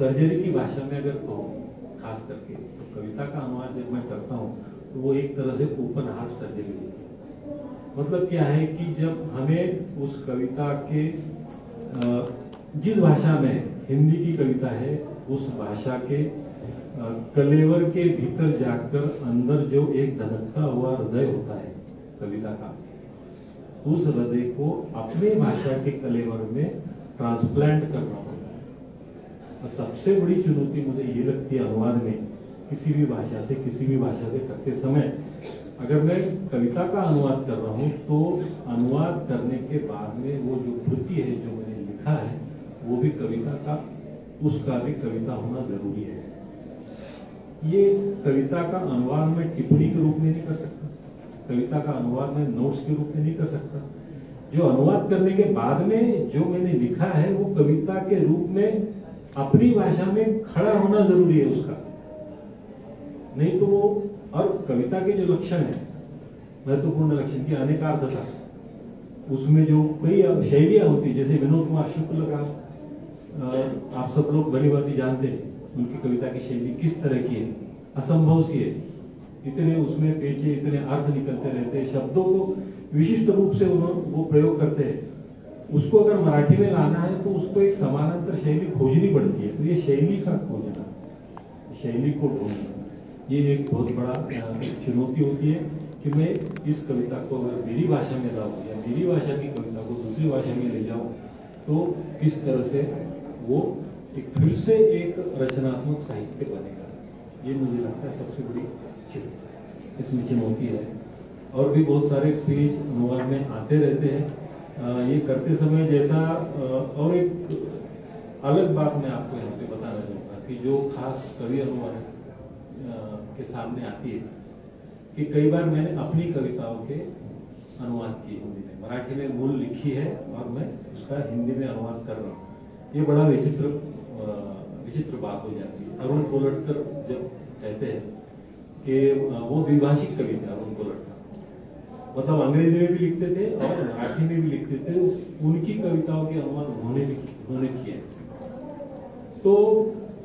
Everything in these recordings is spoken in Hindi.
सर्जरी की भाषा में अगर कहूँ खास करके, तो कविता का अनुवाद जब मैं करता हूँ तो वो एक तरह से ओपन हार्ट सर्जरी होती है। मतलब क्या है कि जब हमें उस कविता के जिस भाषा में हिंदी की कविता है उस भाषा के कलेवर के भीतर जाकर अंदर जो एक धड़कता हुआ हृदय होता है कविता का, उस हृदय को अपने भाषा के कलेवर में ट्रांसप्लांट करना होता है। सबसे बड़ी चुनौती मुझे ये लगती है अनुवाद में, किसी भी भाषा से करते समय अगर मैं कविता का अनुवाद कर रहा हूँ तो अनुवाद करने के बाद में वो जो कृति है जो मैंने लिखा है वो भी कविता का, उसका भी कविता होना जरूरी है। ये कविता का अनुवाद में टिप्पणी के रूप में नहीं कर सकता, कविता का अनुवाद में नोट्स के रूप में नहीं कर सकता। जो अनुवाद करने के बाद में जो मैंने लिखा है वो कविता के रूप में अपनी भाषा में खड़ा होना जरूरी है उसका, नहीं तो वो, और कविता के जो लक्षण है, महत्वपूर्ण लक्षण की अनेकार्थता, उसमें जो कई शैलियां होती है, जैसे विनोद कुमार शुक्ल का आप सब लोग भली भांति जानते हैं, उनकी कविता की शैली किस तरह की है, असंभव सी है, इतने उसमें पेचे, इतने अर्थ निकलते रहते हैं, शब्दों को विशिष्ट रूप से वो प्रयोग करते हैं। उसको अगर मराठी में लाना है तो उसको एक समानांतर शैली खोजनी पड़ती है। तो ये शैली का खोजना, शैली को ढूंढना, ये एक बहुत बड़ा चुनौती होती है कि मैं इस कविता को अगर मेरी भाषा में लाऊं या मेरी भाषा की कविता को दूसरी भाषा में ले जाऊं तो किस तरह से वो एक फिर से एक रचनात्मक साहित्य बनेगा। ये मुझे लगता है सबसे बड़ी इसमें चुनौती है। और भी बहुत सारे पेज अनुवाद में आते रहते हैं। ये करते समय जैसा और एक अलग बात मैं आपको यहाँ पे बताना चाहूँगा कि जो खास कवि अनुवाद के सामने आती है कि कई बार मैंने अपनी कविताओं के अनुवाद किए हिंदी में, मराठी में मूल लिखी है और मैं उसका हिंदी में अनुवाद कर रहा हूँ। ये बड़ा विचित्र बात हो जाती है। अरुण कोलटकर जब कहते हैं कि वो द्विभाषिक कवि थे, अरुण कोलटकर मतलब अंग्रेजी में भी लिखते थे और मराठी में भी लिखते थे, उनकी कविताओं के अनुवाद उन्होंने किए। तो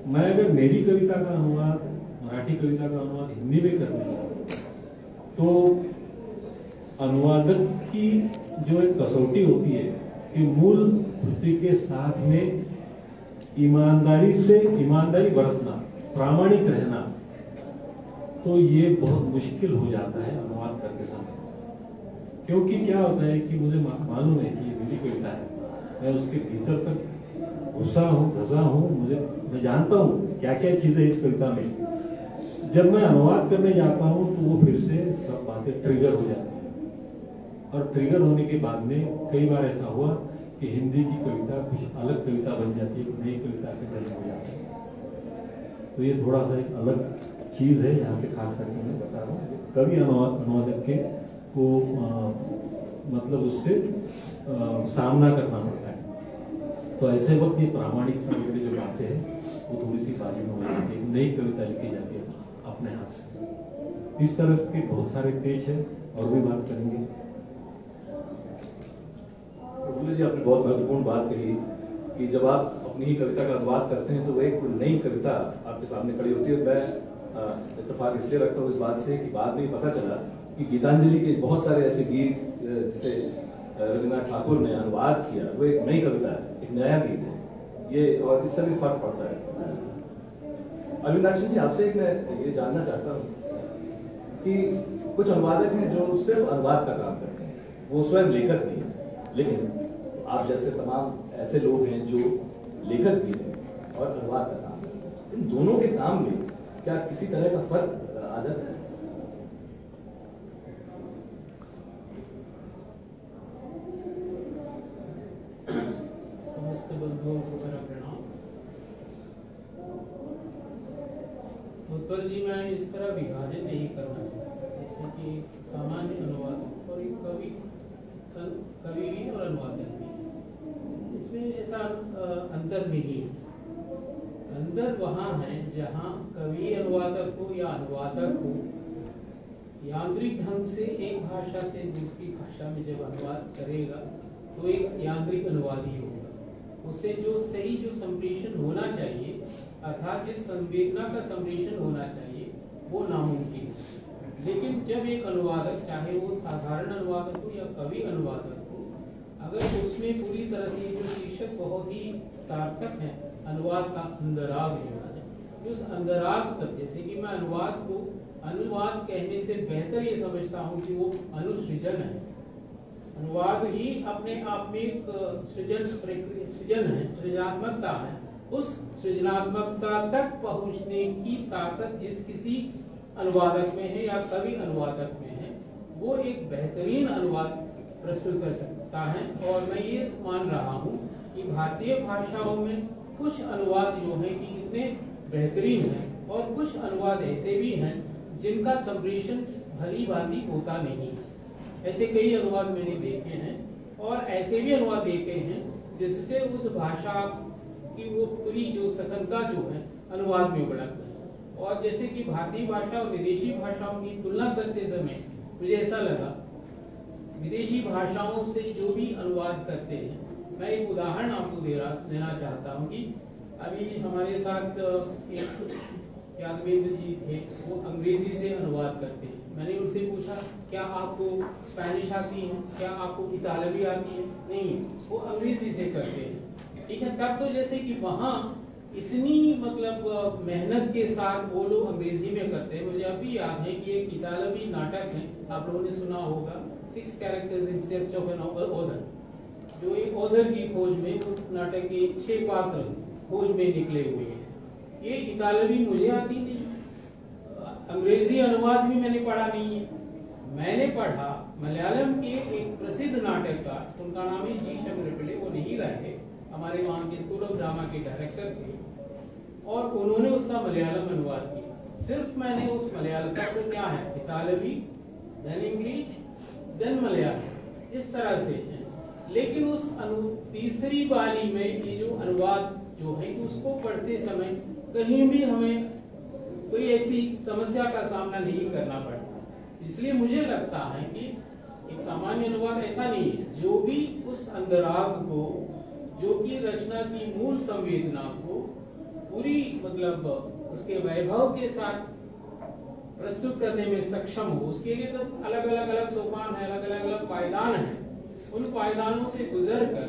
मैं अगर मेरी कविता का अनुवाद, मराठी कविता का अनुवाद हिंदी में कर दूंगा तो अनुवादक की जो एक कसौटी होती है कि मूल कृति के साथ में ईमानदारी बरतना, प्रामाणिक रहना, तो ये बहुत मुश्किल हो जाता है अनुवाद करते समय। क्योंकि क्या होता है कि मुझे मालूम है कि ये मेरी कविता है, मैं उसके भीतर तक घुसा हूँ, धसा हूँ, मैं जानता हूँ क्या क्या चीजें इस कविता में। जब मैं अनुवाद करने जाता हूँ तो वो फिर से सब बातें ट्रिगर हो जाती हैं, और ट्रिगर होने के बाद में कई बार ऐसा हुआ कि हिंदी की कविता कुछ अलग कविता बन जाती है, नई कविता का जन्म हो जाता है। तो ये थोड़ा सा एक अलग चीज है, यहाँ पे खास करके मैं बता रहा हूँ। कवि अनुवादक के को मतलब उससे सामना करना पड़ता है। तो ऐसे वक्त ये प्रामाणिकता वगैरह जो बातें हैं वो थोड़ी सी बाजी में हो जाती है, नई कविता लिखी जाती है अपने हाथ से। इस तरह के बहुत सारे पेज है, और भी बात करेंगे। प्रफुल्ल जी, आपने बहुत महत्वपूर्ण बात कही कि जब आप अपनी ही कविता का अनुवाद करते हैं तो वो एक नई कविता आपके सामने खड़ी होती है। मैं इत्तेफाक इसलिए रखता हूँ इस बात से कि बाद में पता चला कि गीतांजलि के बहुत सारे ऐसे गीत जिसे रविन्द्रनाथ ठाकुर ने अनुवाद किया, वो एक नई कविता है, एक नया गीत है ये, और इससे भी फर्क पड़ता है। अरविंदाक्ष जी, आपसे एक मैं ये जानना चाहता हूँ कि कुछ अनुवादक हैं जो सिर्फ अनुवाद का काम करते हैं, वो स्वयं लेखक नहीं है, लेकिन आप जैसे तमाम ऐसे लोग हैं जो लेखक भी हैं और अनुवाद का काम करते हैं। इन दोनों के काम में क्या किसी तरह का फर्क आ जाता है? समस्त बंधुओं को मेरा प्रणाम। उत्पल जी, मैं इस तरह विभाजन नहीं करना चाहता, जैसे कि सामान्य अनुवादक और एक कवि भी और अनुवादक भी, इसमें ऐसा अंतर नहीं है। अंतर वहाँ है जहाँ कवि अनुवादक हो या अनुवादक हो, यांत्रिक ढंग से एक भाषा से दूसरी भाषा में जब अनुवाद करेगा तो एक यांत्रिक अनुवाद ही होगा। उससे जो सही जो संप्रेषण होना चाहिए अर्थात जिस संवेदना का सम्प्रेषण होना चाहिए वो नामुमकिन है। लेकिन जब एक अनुवादक, चाहे वो साधारण अनुवादक हो या कवि अनुवादक हो, अगर उसमें पूरी तरह से जो शीर्षक बहुत ही सार्थक है, अनुवाद का अंतराग होना है, तो उस अंतराग तक, जैसे कि मैं अनुवाद को अनुवाद कहने से बेहतर ये समझता हूँ कि वो अनुसृजन है। अनुवाद ही अपने आप में एक सृजन है, सृजनात्मकता है। उस सृजनात्मकता तक पहुंचने की ताकत जिस किसी अनुवादक में है या कवि अनुवादक में है, वो एक बेहतरीन अनुवाद प्रस्तुत कर सकता है। और मैं ये मान रहा हूँ कि भारतीय भाषाओं में कुछ अनुवाद जो है कि इतने बेहतरीन हैं और कुछ अनुवाद ऐसे भी हैं जिनका संप्रेषण भली भांति होता नहीं है। ऐसे कई अनुवाद मैंने देखे हैं और ऐसे भी अनुवाद देखे हैं जिससे उस भाषा की वो पूरी जो सघनता जो है अनुवाद में बढ़ गई। और जैसे कि भारतीय भाषा और विदेशी भाषाओं की तुलना करते समय मुझे ऐसा लगा, विदेशी भाषाओं से जो भी अनुवाद करते हैं, मैं एक उदाहरण आपको देना चाहता हूँ कि अभी हमारे साथ एक यादवेंद्र जी थे, वो अंग्रेजी से अनुवाद करते हैं। मैंने उनसे पूछा, क्या आपको स्पेनिश आती है, क्या आपको इतालवी आती है? नहीं, वो अंग्रेजी से करते हैं। ठीक है, तब तो जैसे कि वहाँ इतनी मतलब मेहनत के साथ वो लोग अंग्रेजी में करते हैं। मुझे अभी याद है कि एक इतालवी नाटक है, आप लोगों ने सुना होगा, 6 characters in search of an author, जो एक ऑथर की खोज में उस नाटक के 6 पात्र खोज में निकले हुए हैं। ये इतालवी मुझे आती नहीं, अंग्रेजी अनुवाद भी मैंने पढ़ा नहीं है। मैंने पढ़ा मलयालम के एक प्रसिद्ध नाटककार, उनका नाम है जी शंकरपिल्ले, वो नहीं रहे, हमारे वहाँ के स्कूल ऑफ ड्रामा के डायरेक्टर थे, और उन्होंने उसका मलयालम अनुवाद किया। सिर्फ मैंने उस मलयालम का तो क्या है, इतालवी, देन इंग्लिश, देन मलयालम, इस तरह से है। लेकिन उस तीसरी वाली में ये जो अनुवाद जो है उसको पढ़ते समय कहीं भी हमें कोई ऐसी समस्या का सामना नहीं करना पड़ता। इसलिए मुझे लगता है कि एक सामान्य अनुवाद ऐसा नहीं है, जो भी उस अंतराग को, जो कि रचना की मूल संवेदना को पूरी मतलब उसके वैभव के साथ प्रस्तुत करने में सक्षम हो, उसके लिए तो अलग अलग सोपान है, अलग अलग पायदान है। उन पायदानों से गुजर कर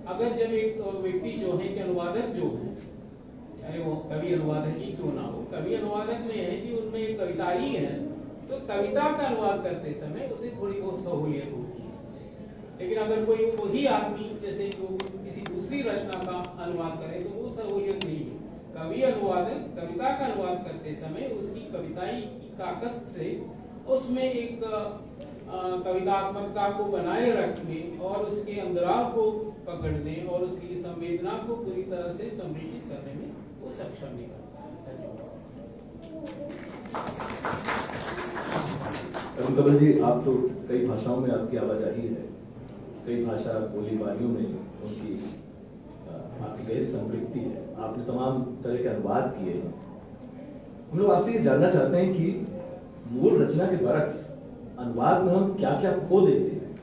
अगर जब एक व्यक्ति जो है कि अनुवादक जो है, चाहे वो कवि अनुवादक ही क्यों ना हो, कवि अनुवादक में है कि उनमें एक कविता ही है, तो कविता का अनुवाद करते समय उसे थोड़ी बहुत सहूलियत होती है। लेकिन अगर कोई वही आदमी जैसे जो किसी दूसरी रचना का अनुवाद करे तो वो सहूलियत नहीं है। कवि अनुवादक कविता का अनुवाद करते समय उसकी कविताई की ताकत से उसमें एक कवितात्मकता को बनाए रखने और उसके अंतराग को पकड़ने और उसकी संवेदना को पूरी तरह से सम्मिलित करने में वो सक्षम निकलता है। अरुण कमल जी, आप तो कई भाषाओं में आपकी आवाजाही है, कई भाषा बोली बालियों में उनकी आपकी गहरी संपृक्ति है, आपने तमाम तरह के अनुवाद किए हैं। हम लोग आपसे ये जानना चाहते हैं कि मूल रचना के बरक्स अनुवाद में हम क्या क्या खो देते हैं।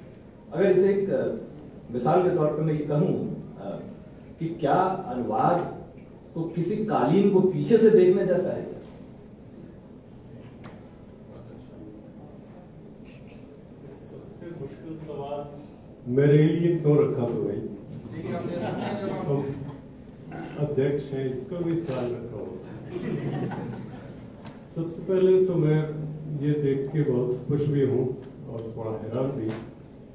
अगर इसे एक मिसाल के तौर पर मैं ये कहूँ कि क्या अनुवाद तो किसी कालीन को पीछे से देखने जैसा है? सबसे मुश्किल सवाल मेरे लिए क्यों रखा तो भाई अध्यक्ष है, इसका भी ख्याल रखा हो। सबसे पहले तो मैं ये देख के बहुत खुश भी हूँ और थोड़ा हैरान भी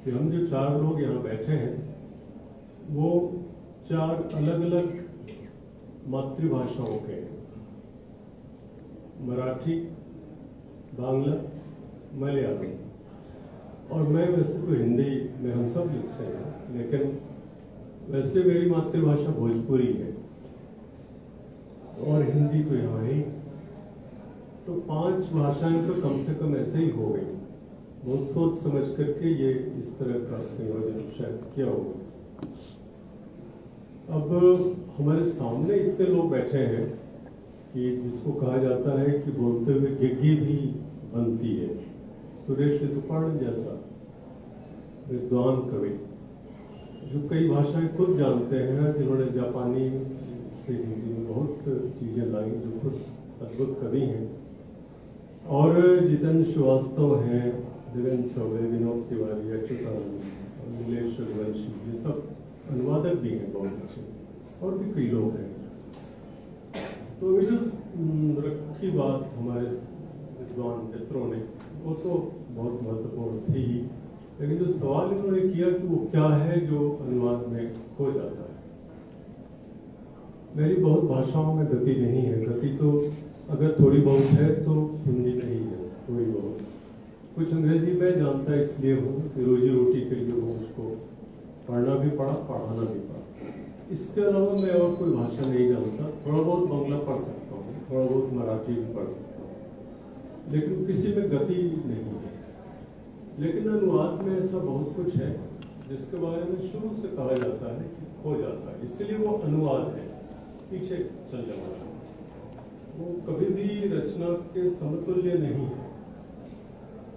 कि हम जो 4 लोग यहाँ बैठे हैं वो 4 अलग अलग मातृभाषाओं के हैं, मराठी, बांग्ला, मलयालम, और मैं वैसे तो हिंदी में हम सब लिखते हैं, लेकिन वैसे मेरी मातृभाषा भोजपुरी है और हिंदी तो यहाँ ही, तो 5 भाषाएं तो कम से कम ऐसे ही हो गई। बहुत सोच समझ करके ये इस तरह का संयोजन शायद किया होगा। अब हमारे सामने इतने लोग बैठे हैं कि जिसको कहा जाता है कि बोलते हुए गिग्गी भी बनती है। सुरेश ऋतुपार्ण जैसा विद्वान कवि जो कई भाषाएं खुद जानते हैं, जिन्होंने जापानी से हिंदी में बहुत चीज़ें लाई जो खुद अद्भुत कवि हैं। और जितेंद्र श्रीवास्तव हैं, देवेंद्र चौबे, विनोद तिवारी, अच्युतानंद, नीलेश रघुवंशी, ये सब अनुवादक भी हैं बहुत अच्छे, और भी कई लोग हैं। तो ये जो रखी बात हमारे विद्वान मित्रों ने, वो तो बहुत महत्वपूर्ण थी, लेकिन जो सवाल इन्होंने किया कि वो क्या है जो अनुवाद में खो जाता है। मेरी बहुत भाषाओं में गति नहीं है, गति तो अगर थोड़ी बहुत है तो हिंदी में ही है, थोड़ी बहुत। कुछ अंग्रेजी में जानता इसलिए हूँ कि रोजी रोटी के लिए वो उसको पढ़ना भी पड़ा, पढ़ाना भी पड़ा। इसके अलावा मैं और कोई भाषा नहीं जानता। थोड़ा बहुत बांग्ला पढ़ सकता हूँ, थोड़ा बहुत मराठी भी पढ़ सकता हूँ, लेकिन किसी में गति नहीं है। लेकिन अनुवाद में ऐसा बहुत कुछ है जिसके बारे में शुरू से कहा जाता है कि खो जाता है, इसलिए वो अनुवाद है, पीछे चल जाता है। वो कभी भी रचना के समतुल्य नहीं है,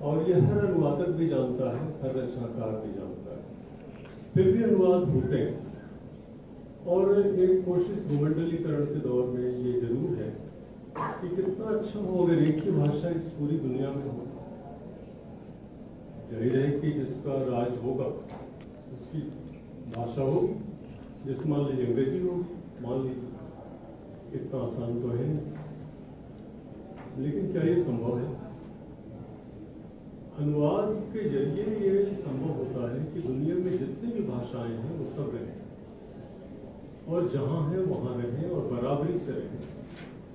और ये हर अनुवादक भी जानता है, हर रचनाकार भी जानता है। फिर भी अनुवाद होते हैं, और एक कोशिश भूमंडलीकरण के दौर में ये जरूर है कि कितना अच्छा हो अगर एक ही भाषा इस पूरी दुनिया में हो। जाहिर है कि जिसका राज होगा उसकी भाषा हो, जिस मान लीजिए अंग्रेजी हो, मान लीजिए, इतना आसान तो है नहीं। लेकिन क्या ये संभव है? अनुवाद के जरिए ये संभव होता है कि दुनिया में जितनी भी भाषाएं हैं वो सब रहें, और जहां है वहां रहें, और बराबरी से रहें,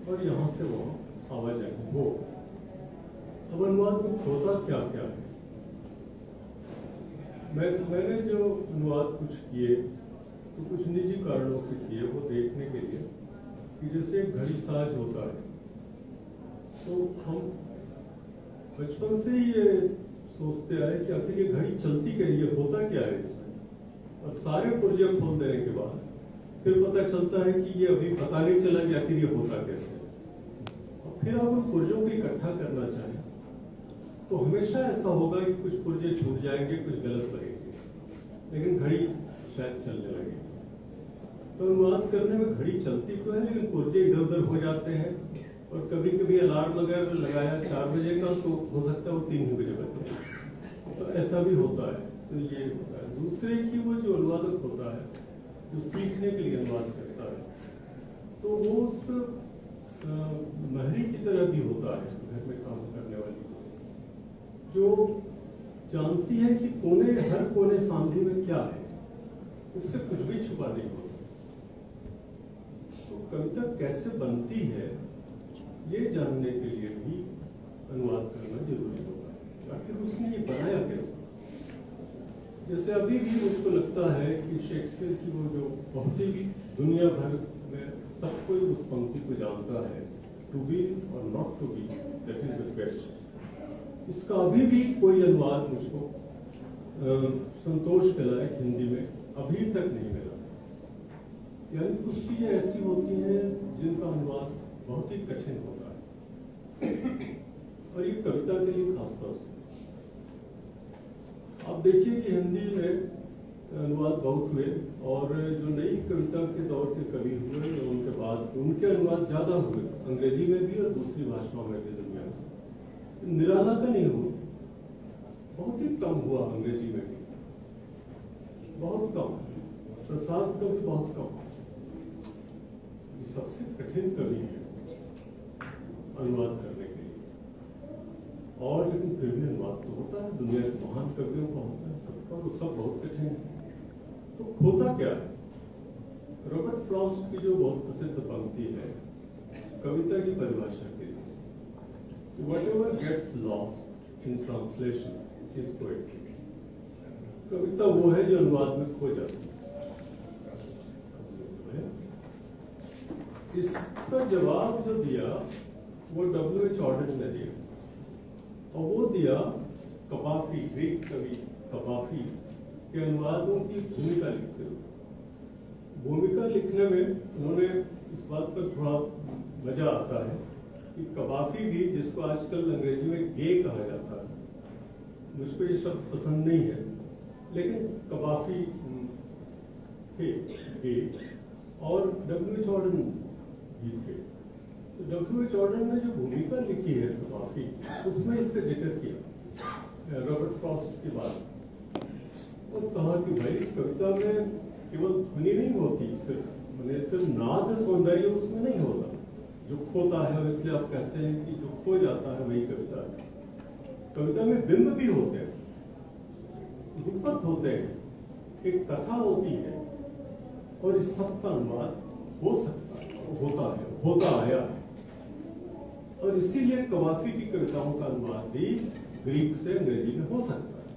और यहाँ से वहां आवाजाही हो। अब अनुवाद में होता क्या क्या है? मैंने जो अनुवाद कुछ किए तो कुछ निजी कारणों से किए, वो देखने के लिए कि जैसे घड़ी साज होता है, तो हम बचपन से ही ये सोचते आए कि आखिर ये घड़ी चलती क्या है, ये होता क्या है इसमें। और सारे पुर्जे खोल देने के बाद फिर पता चलता है कि ये अभी पता नहीं चला कि आखिर ये होता कैसे। और फिर आप उन पुर्जों को इकट्ठा करना चाहें तो हमेशा ऐसा होगा कि कुछ पुर्जे छूट जाएंगे, कुछ गलत लगेंगे, लेकिन घड़ी शायद चलने लगेगी। तो अनुवाद करने में घड़ी चलती तो है, लेकिन पुर्जे इधर उधर हो जाते हैं, और कभी कभी अलार्म अगर लगाया 4 बजे का तो हो सकता है वो 3 ही बजे बजे, तो ऐसा भी होता है। तो ये होता है। दूसरे की वो जो अनुवादक होता है, जो सीखने के लिए अनुवाद करता है, तो वो उस महरी की तरह भी होता है, घर में काम करने वाली, जो जानती है कि कोने, हर कोने सांधी में क्या है, उससे कुछ भी छुपा नहीं होता। तो कविता कैसे बनती है ये जानने के लिए भी अनुवाद करना जरूरी होता है। आखिर उसने ये बनाया कैसे? जैसे अभी भी मुझको लगता है कि शेक्सपियर की वो जो बहुत ही दुनिया भर में सब कोई उस पंक्ति को जानता है, टू बी और not to be, that is the question. इसका अभी भी कोई अनुवाद मुझको संतोष दिलाए हिंदी में अभी तक नहीं मिला। यानी कुछ चीजें ऐसी होती हैं जिनका अनुवाद बहुत ही कठिन होता है, और ये कविता के लिए खासतौर से। आप देखिए कि हिंदी में अनुवाद बहुत हुए, और जो नई कविता के दौर के कवि हुए उनके बाद उनके अनुवाद ज्यादा हुए, अंग्रेजी में भी और दूसरी भाषाओं में भी दुनिया में। निराला का नहीं हुआ, बहुत ही कम हुआ, अंग्रेजी में भी बहुत कम, प्रसाद का भी बहुत कम। ये सबसे कठिन कवि है अनुवाद करने के लिए, और लेकिन फिर भी अनुवाद तो होता है, दुनिया के महान कवियों का होता है सबका, वो सब बहुत कठिन है। तो खोता क्या है? रॉबर्ट फ्रॉस्ट की जो बहुत प्रसिद्ध पंक्ति है कविता की परिभाषा के लिए, whatever gets lost in translation is poetry। कविता वो है जो अनुवाद में खो जाती है। इसका जवाब जो दिया वो W.H. Auden ने दिया, और वो दिया कपाफी, ग्रीक कवि कपाफी के अनुवादों की भूमिका लिखते हुए। भूमिका लिखने में उन्होंने इस बात पर थोड़ा मजा आता है कि कपाफी भी, जिसको आजकल अंग्रेजी में गे कहा जाता है, मुझको ये शब्द पसंद नहीं है, लेकिन कपाफी थे गे, और W.H. Auden भी थे। डब्ल्यू जॉर्डन ने जो भूमिका लिखी है काफी, उसमें इसका जिक्र किया रॉबर्ट फ्रॉस्ट की बात, और कहा कि भाई कविता में केवल ध्वनि नहीं होती, सिर्फ नाद सौंदर्य उसमें नहीं होता जो खोता है, और इसलिए आप कहते हैं कि जो खो जाता है वही कविता है। कविता में बिंब भी होते हैं, रूपक होते हैं, एक कथा होती है, और इस सब का अनुवाद हो सकता है, होता आया है। और इसीलिए कवाफी की कविताओं का अनुवाद भी ग्रीक से अंग्रेजी में हो सकता है,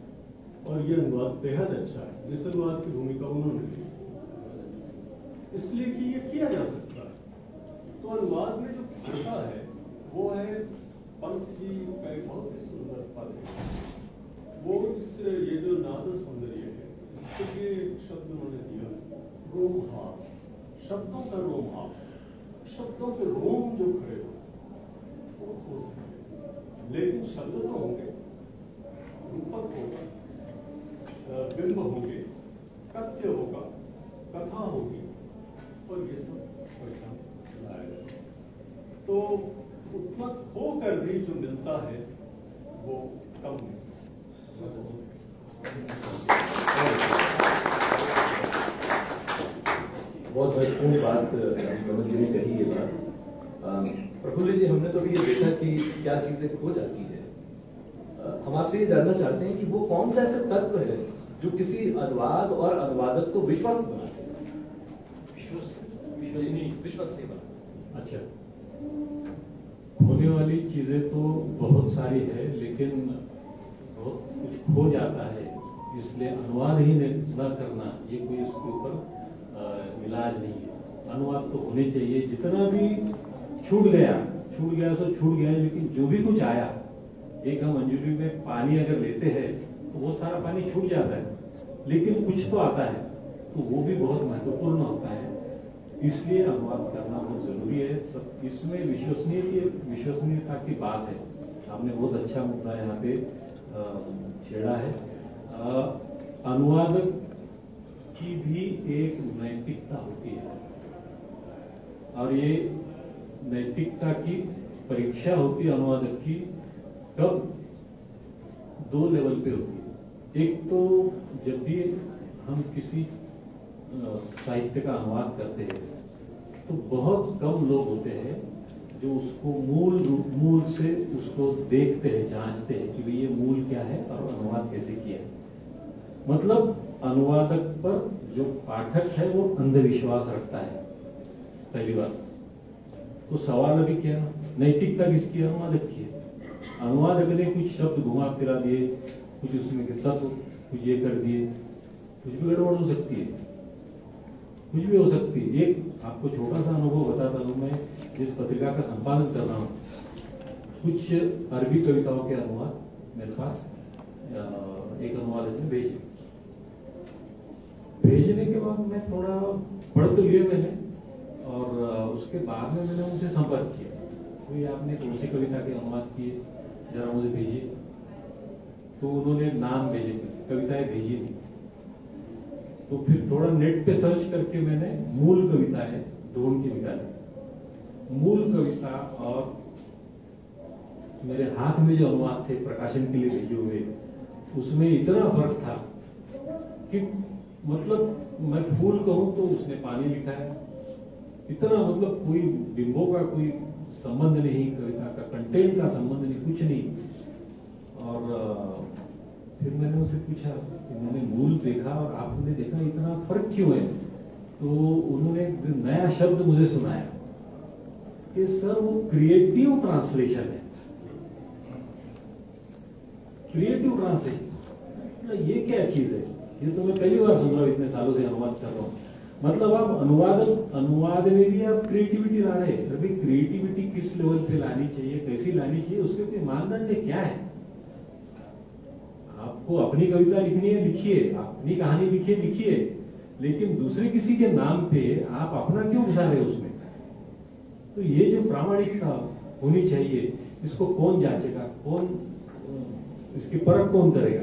और यह अनुवाद बेहद अच्छा है, जिस अनुवाद की भूमिका उन्होंने ली, इसलिए कि यह किया जा सकता है। तो अनुवाद में जो होता है वो है पंत जी का एक बहुत ही सुंदर पद है, वो ये जो नाद सौंदर्य है, इसके लिए एक शब्द उन्होंने दिया, रोमहास, शब्दों का रोमहास, शब्दों के रोम जो खड़े हो वो हो सकते, लेकिन शब्द तो होंगे, रूपक होगा, बिंब होंगे, कथ्य होगा, कथा होगी, और ये सब परेशान लाया जाए। तो उपमत होकर भी जो मिलता है वो कम नहीं। बहुत महत्वपूर्ण बात कमल जी ने कही ये बात। प्रफुल्ल जी, हमने तो अभी ये देखा कि क्या चीजें खो जाती है। हम आपसे ये जानना चाहते हैं कि वो कौन सा ऐसा तत्व है जो किसी अनुवाद और अनुवादक को विश्वस्त बनाते हैं? विश्वसनीय बना। अच्छा, होने वाली चीजें तो बहुत सारी है, लेकिन बहुत कुछ खो जाता है, इसलिए अनुवाद ही न करना ये कोई उसके ऊपर इलाज नहीं है। अनुवाद तो होने चाहिए, जितना भी छूट गया तो छूट गया, लेकिन जो भी कुछ आया, एक हम अंजुली में पानी अगर लेते हैं तो वो सारा पानी छूट जाता है, लेकिन कुछ तो आता है, तो वो भी बहुत महत्वपूर्ण होता है। इसलिए अनुवाद करना बहुत जरूरी है। सब इसमें विश्वसनीयता की बात है। आपने बहुत अच्छा मुद्दा यहाँ पे छेड़ा है। अनुवादक की भी एक नैतिकता होती है, और ये नैतिकता की परीक्षा होती है अनुवादक की, कब? दो लेवल पे होती है। एक तो जब भी हम किसी साहित्य का अनुवाद करते हैं तो बहुत कम लोग होते हैं जो उसको मूल से उसको देखते हैं, जांचते हैं कि ये मूल क्या है और अनुवाद कैसे किया है। मतलब अनुवादक पर जो पाठक है वो अंधविश्वास रखता है, पहली बात। तो सवाल अभी क्या, नैतिकता किसकी? अनुवादक की है। अनुवादक ने कुछ शब्द घुमा फिरा दिए, कुछ उसमें के तत्व कुछ ये कर दिए, कुछ भी गड़बड़ हो सकती है, कुछ भी हो सकती है। एक आपको छोटा सा अनुभव बताता हूँ। मैं जिस पत्रिका का संपादन कर रहा हूँ, कुछ अरबी कविताओं के अनुवाद मेरे पास एक अनुवादक ने भेजने के बाद मैं थोड़ा पढ़ तो लिया मैंने, और उसके बाद में मैंने उनसे संपर्क किया, कोई आपने कौन सी कविता के अनुवाद किए, जरा मुझे भेजिए। तो उन्होंने नाम भेजे, कविताएं भेजी नहीं। तो फिर थोड़ा नेट पे सर्च करके मैंने मूल कविताएं ढूंढ के निकाली। मूल कविता और मेरे हाथ में जो अनुवाद थे प्रकाशन के लिए भेजे हुए, उसमें इतना फर्क था कि मतलब मैं फूल कहूं तो उसने पानी लिखा है। इतना मतलब कोई बिंबों का कोई संबंध नहीं, कविता का कंटेंट का संबंध नहीं, कुछ नहीं। और फिर मैंने उनसे पूछा, उन्होंने मूल देखा और आपने देखा, इतना फर्क क्यों है? तो उन्होंने एक नया शब्द मुझे सुनाया कि सर वो क्रिएटिव ट्रांसलेशन है। क्रिएटिव ट्रांसलेशन ये क्या चीज है? ये तो मैं पहली बार सुन रहा हूँ, इतने सालों से अनुवाद कर रहा हूँ। मतलब आप अनुवाद में भी आप क्रिएटिविटी ला रहे हैं। अभी क्रिएटिविटी किस लेवल पे लानी चाहिए, कैसी लानी चाहिए, उसके कोई मानदंड क्या है? आपको अपनी कविता लिखनी है, लिखिए, अपनी कहानी लिखिए, लेकिन दूसरे किसी के नाम पे आप अपना क्यों घुसा रहे हो उसमें? तो ये जो प्रामाणिकता होनी चाहिए, इसको कौन जांचेगा, कौन इसकी परख कौन करेगा?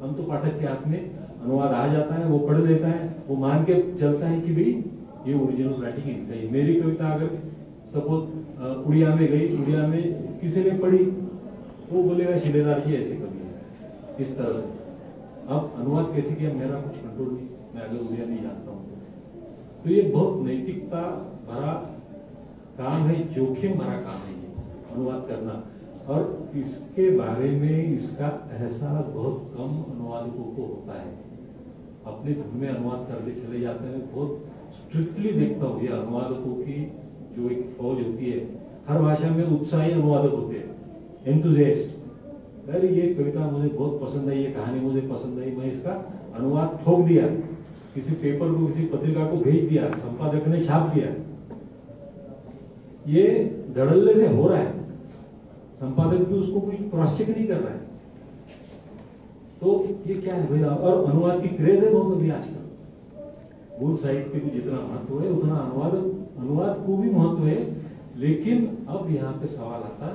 हम तो पाठक के हाथ में अनुवाद आ जाता है, वो पढ़ लेता है, वो मान के चलता है कि भाई ये ओरिजिनल राइटिंग है। मेरी कविता अगर सपोज उड़िया में गई, उड़िया में किसी ने पढ़ी, वो बोलेगा शिलेदार जी ऐसे करिए, इस तरह से। अब अनुवाद कैसे किया, मेरा कुछ कंट्रोल नहीं, मैं अगर उड़िया नहीं जानता हूँ तो ये बहुत नैतिकता भरा काम है, जोखिम भरा काम है ये अनुवाद करना। और इसके बारे में इसका एहसास बहुत कम अनुवादकों को होता है। अपने धुन में अनुवाद करते चले जाते हैं। बहुत स्ट्रिक्टली देखता हूँ ये अनुवादकों की जो एक फौज होती है, हर भाषा में उत्साही अनुवादक होते हैं, एंथुसियास्ट। अरे ये कविता मुझे बहुत पसंद आई, ये कहानी मुझे पसंद आई, मैं इसका अनुवाद ठोक दिया, किसी पेपर को, किसी पत्रिका को भेज दिया, संपादक ने छाप दिया। ये धड़ल्ले से हो रहा है, संपादक भी उसको कोई क्रॉस चेक नहीं कर रहा है। तो ये क्या है भैया। और अनुवाद की क्रेज है बहुत अभी आजकल। मूल साहित्य को जितना महत्व है उतना अनुवाद को भी महत्व है। लेकिन अब यहाँ पे सवाल आता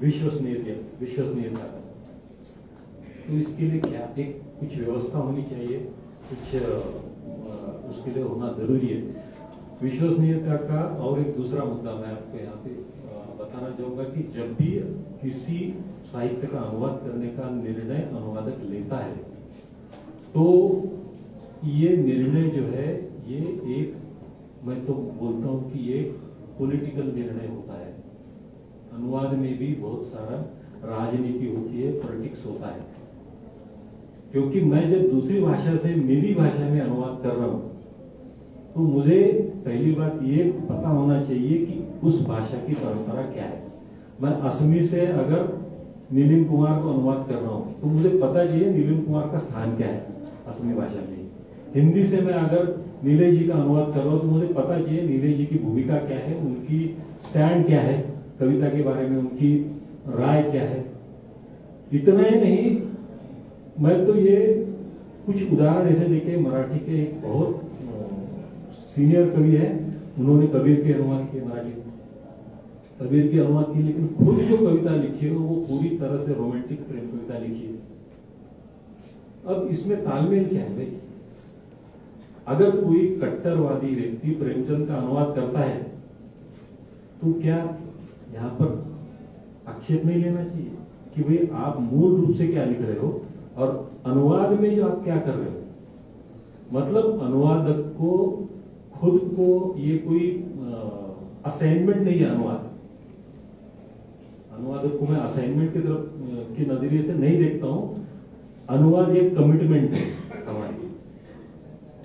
विश्वसनीयता का। तो इसके लिए क्या एक कुछ व्यवस्था होनी चाहिए, कुछ उसके लिए होना जरूरी है विश्वसनीयता का। और एक दूसरा मुद्दा मैं आपको यहाँ पे बताना चाहूंगा कि जब भी किसी साहित्य का अनुवाद करने का निर्णय अनुवादक लेता है तो ये निर्णय जो है ये एक, मैं तो बोलता हूँ कि ये पॉलिटिकल निर्णय होता है। अनुवाद में भी बहुत सारा राजनीति होती है, पॉलिटिक्स होता है। क्योंकि मैं जब दूसरी भाषा से मेरी भाषा में अनुवाद कर रहा हूं तो मुझे पहली बात ये पता होना चाहिए कि उस भाषा की परंपरा क्या है। मैं असमी से अगर नीलिम कुमार को अनुवाद कर रहा हूं तो मुझे पता चाहिए नीलिम कुमार का स्थान क्या है असमी भाषा में। हिंदी से मैं अगर नीलेश जी का अनुवाद कर रहा हूं तो मुझे पता चाहिए नीलेश जी की भूमिका क्या है, उनकी स्टैंड क्या है, कविता के बारे में उनकी राय क्या है। इतना ही नहीं, मैं तो ये कुछ उदाहरण ऐसे देखे, मराठी के एक बहुत सीनियर कवि है, उन्होंने कबीर के अनुवाद किए, मराठी कबीर के अनुवाद किए, लेकिन खुद जो कविता लिखी है वो पूरी तरह से रोमांटिक प्रेम कविता लिखी है। अब इसमें तालमेल क्या है भाई। अगर कोई कट्टरवादी व्यक्ति प्रेमचंद का अनुवाद करता है तो क्या यहाँ पर आक्षेप नहीं लेना चाहिए कि भाई आप मूल रूप से क्या लिख रहे हो और अनुवाद में जो आप क्या कर रहे हो। मतलब अनुवादक को खुद को ये कोई असाइनमेंट नहीं है। अनुवादक को मैं असाइनमेंट की तरफ के नजरिए से नहीं देखता हूं। अनुवाद एक कमिटमेंट है हमारी।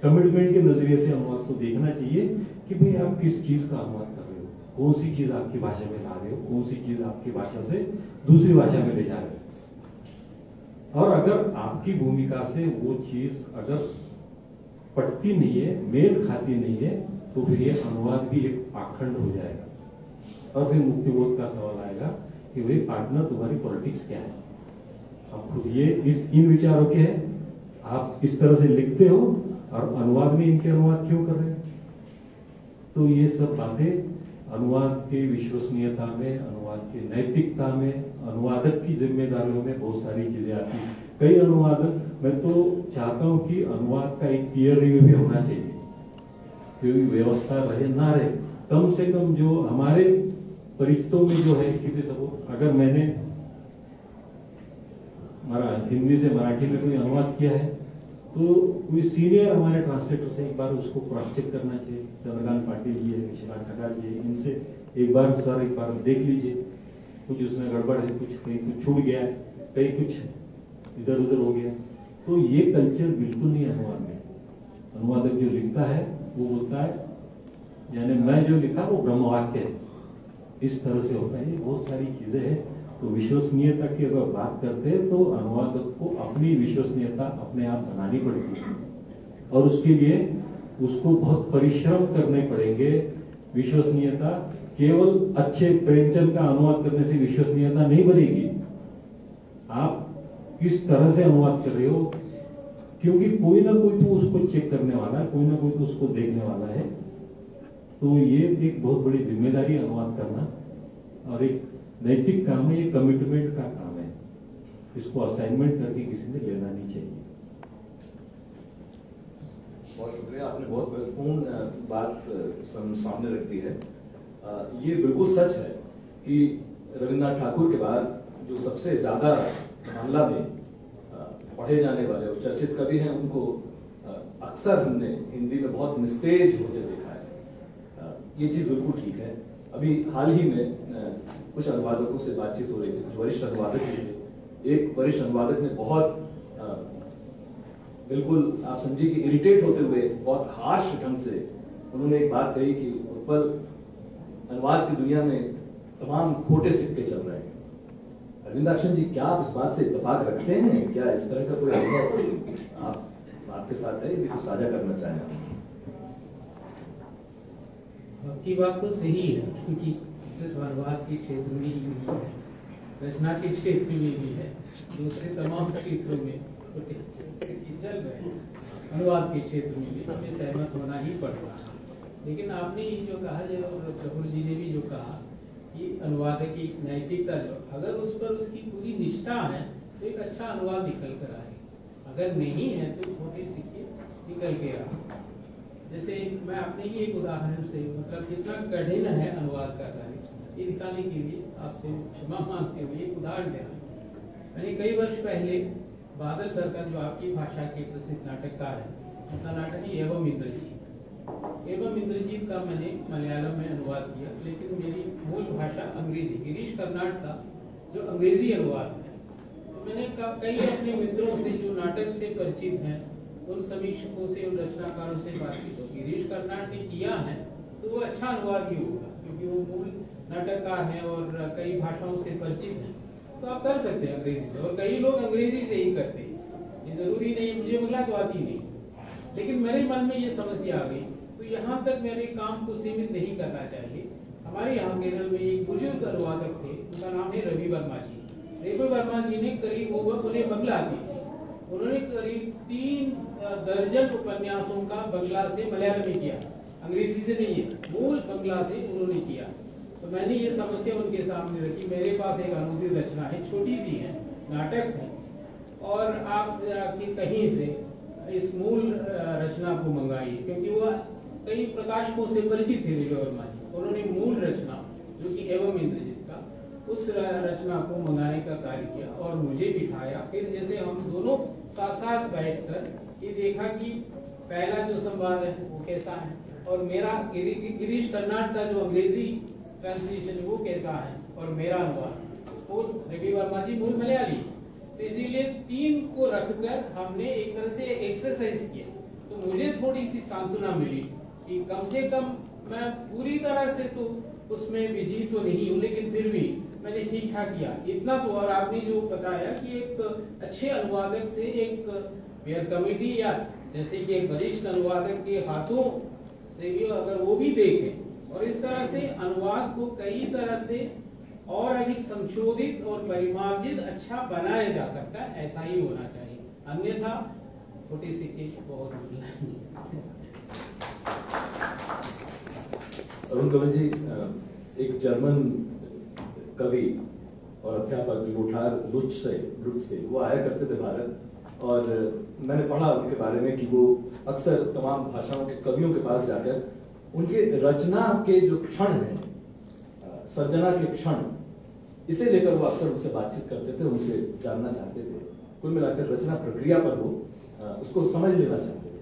कमिटमेंट के नजरिए से अनुवाद को देखना चाहिए कि भाई आप किस चीज का अनुवाद कर रहे हो, कौन सी चीज आपकी भाषा में ला रहे हो, कौन सी चीज आपकी भाषा से दूसरी भाषा में ले जा रहे हो। और अगर आपकी भूमिका से वो चीज अगर पटती नहीं है, मेल खाती नहीं है, तो फिर ये अनुवाद भी एक पाखंड हो जाएगा। और फिर मुक्तिबोध का सवाल आएगा कि भाई पार्टनर तुम्हारी पॉलिटिक्स क्या है। आप खुद ये इन विचारों के हैं, आप इस तरह से लिखते हो और अनुवाद में इनके अनुवाद क्यों कर रहे हैं। तो ये सब बातें अनुवाद की विश्वसनीयता में, अनुवाद की नैतिकता में, अनुवादक की जिम्मेदारियों में बहुत सारी चीजें आती हैं। कई अनुवादक, मैं तो चाहता हूं कि अनुवाद का एक पीयर रिव्यू भी होना चाहिए, क्योंकि व्यवस्था रहे ना रहे, कम से कम जो हमारे परिचितों में जो है कि सब, अगर मैंने हिंदी से मराठी में कोई अनुवाद किया है तो कोई सीनियर हमारे ट्रांसलेटर से एक बार उसको क्रॉस चेक करना चाहिए। चंद्रकांत पाटिल जी है, विशाल ठकार जी है, इनसे एक बार सर एक बार देख लीजिए, कुछ उसमें गड़बड़ है, कुछ कहीं कुछ छूट गया है, कहीं कुछ इधर उधर हो गया। तो ये कल्चर बिल्कुल नहीं है अनुवाद में। अनुवादक जो लिखता है वो बोलता है, यानी मैं जो लिखा वो ब्रह्मवाक्य है, इस तरह से होता है। ये बहुत सारी चीजें हैं। तो विश्वसनीयता की अगर बात करते हैं तो अनुवादक को अपनी विश्वसनीयता अपने आप बनानी पड़ती है और उसके लिए उसको बहुत परिश्रम करने पड़ेंगे। विश्वसनीयता केवल अच्छे प्रेमचंद का अनुवाद करने से विश्वसनीयता नहीं बनेगी। आप किस तरह से अनुवाद कर रहे हो, क्योंकि कोई ना कोई तो उसको चेक करने वाला है, कोई ना कोई तो उसको देखने वाला है। तो ये एक बहुत बड़ी जिम्मेदारी अनुवाद करना और एक नैतिक काम है, ये कमिटमेंट का काम है। इसको असाइनमेंट करके किसी ने लेना नहीं चाहिए। बहुत शुक्रिया, आपने बहुत महत्वपूर्ण बात सामने रख दी है। ये बिल्कुल सच है कि रविन्द्रनाथ ठाकुर के बाद जो सबसे ज्यादा बांग्ला में पढ़े जाने वाले और चर्चित कवि हैं, उनको अक्सर हमने हिंदी में बहुत निस्तेज होते देखा है। ये चीज बिल्कुल ठीक है। अभी हाल ही में कुछ अनुवादकों से बातचीत हो रही थी, कुछ वरिष्ठ अनुवादक भी थे। एक वरिष्ठ अनुवादक ने बहुत बिल्कुल आप समझिए कि इरिटेट होते हुए बहुत हार्श ढंग से उन्होंने एक बात कही कि उत्पल, अनुवाद की दुनिया में तमाम खोटे सिक्के चल रहे हैं। अरविंदाक्शन जी, क्या आप इस बात से इत्तेफाक रखते हैं? क्या इस तरह का कोई अनुभव आपके साथ है, कुछ साझा करना चाहें? आपकी बात तो सही है, क्योंकि सिर्फ अनुवाद के क्षेत्र में ही नहीं है, रचना के क्षेत्र में भी है, दूसरे तमाम क्षेत्रों में चल रहे हैं, अनुवाद के क्षेत्र में भी हमें सहमत होना ही पड़ रहा है। लेकिन आपने ये जो कहा, जो प्रफुल्ल जी ने भी जो कहा कि अनुवादक की नैतिकता जो, अगर उस पर उसकी पूरी निष्ठा है तो एक अच्छा अनुवाद निकल कर आए, अगर नहीं है तो छोटे सिक्के निकल के आए। जैसे मैं अपने ही एक उदाहरण से, मतलब कितना कठिन है अनुवाद का कार्य, ये दिखाने के लिए आपसे क्षमा मांगते हुए एक उदाहरण दे रहा हूँ। मैंने कई वर्ष पहले बादल सरकार, जो आपकी भाषा के प्रसिद्ध नाटककार हैं, उनका नाटक है एवं इंद्रजीत। एवं इंद्रजीत का मैंने मलयालम में अनुवाद किया, लेकिन मेरी मूल भाषा अंग्रेजी, गिरीश कर्नाड का जो अंग्रेजी अनुवाद है, तो मैंने कई अपने मित्रों से जो नाटक से परिचित हैं, उन समीक्षकों से, उन रचनाकारों से बातचीत हो, गिरीश कर्नाड ने किया है तो वो अच्छा अनुवाद ही होगा, क्योंकि वो मूल नाटककार हैं और कई भाषाओं से परिचित हैं, तो आप कर सकते हैं अंग्रेजी से। और कई लोग अंग्रेजी से ही करते हैं, ये जरूरी नहीं, मुझे बांग्ला तो आती नहीं। लेकिन मेरे मन में ये समस्या आ गई, तो यहाँ तक मेरे काम को सीमित नहीं करना चाहिए। हमारे यहाँ केरल में एक बुजुर्ग अनुवादक थे, उनका नाम है रवि वर्मा जी। रवि वर्मा जी ने करीब, उन्हें बांग्ला आती थी, उन्होंने करीब 3 दर्जन उपन्यासों का बांग्ला से मलयालम में किया, अंग्रेजी से नहीं है, मूल बांग्ला से उन्होंने किया। तो मैंने ये समस्या उनके सामने रखी, मेरे पास एक अनुदित रचना है, छोटी सी है, नाटक है, और आप कहीं से इस मूल रचना को मंगाइए, क्योंकि वो कई प्रकाशकों से परिचित थे रवि वर्मा जी। उन्होंने मूल रचना जो कि एवं इंद्रजीत का, उस रचना को मंगाने का कार्य किया और मुझे बिठाया। फिर जैसे हम दोनों साथ साथ बैठकर ये देखा कि पहला जो संवाद है वो कैसा है, और मेरा गिरीश कर्नाड का जो अंग्रेजी ट्रांसलेशन है वो कैसा है, और मेरा अनुवाद, तो रवि वर्मा जी मूल मलयाली, तो इसीलिए 3 को रखकर हमने एक तरह से एक्सरसाइज किया। तो मुझे थोड़ी सी सांत्वना मिली कि कम से कम मैं पूरी तरह से तो उसमें विजित तो नहीं हूँ, लेकिन फिर भी मैंने ठीक ठाक किया इतना तो। और आपने जो बताया कि एक अच्छे अनुवादक से एक मेयर कमेटी या जैसे कि एक वरिष्ठ अनुवादक के हाथों से भी अगर वो भी देखें, और इस तरह से अनुवाद को कई तरह से और अधिक संशोधित और परिमार्जित अच्छा बनाया जा सकता है, ऐसा ही होना चाहिए। अन्यथा छोटे सिक्के बहुत अरुण कंवल जी, एक जर्मन कवि और अध्यापक लोथार लुट्ज थे, वो आया करते थे भारत, और मैंने पढ़ा उनके बारे में कि वो अक्सर तमाम भाषाओं के कवियों के पास जाकर उनके रचना के जो क्षण हैं, सर्जना के क्षण, इसे लेकर वो अक्सर उनसे बातचीत करते थे, उनसे जानना चाहते थे। कुल मिलाकर रचना प्रक्रिया पर वो उसको समझ लेना चाहते थे।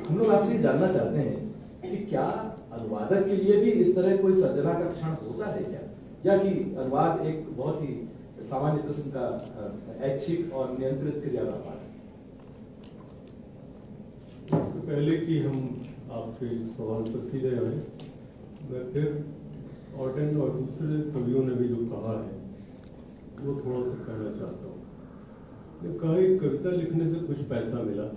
हम लोग आपसे जानना चाहते हैं कि क्या अनुवादक के लिए भी इस तरह कोई सर्जना का क्षण होता है क्या, या कि अनुवाद एक बहुत ही सामान्य किस्म का ऐच्छिक और नियंत्रित क्रियाकलाप है? इससे पहले कि हम आपके सवाल पर सीधे आए, मैं फिर ऑर्डन और दूसरे कवियों ने भी जो कहा है वो थोड़ा सा कहना चाहता हूँ। ने कहा एक कविता लिखने से कुछ पैसा मिला,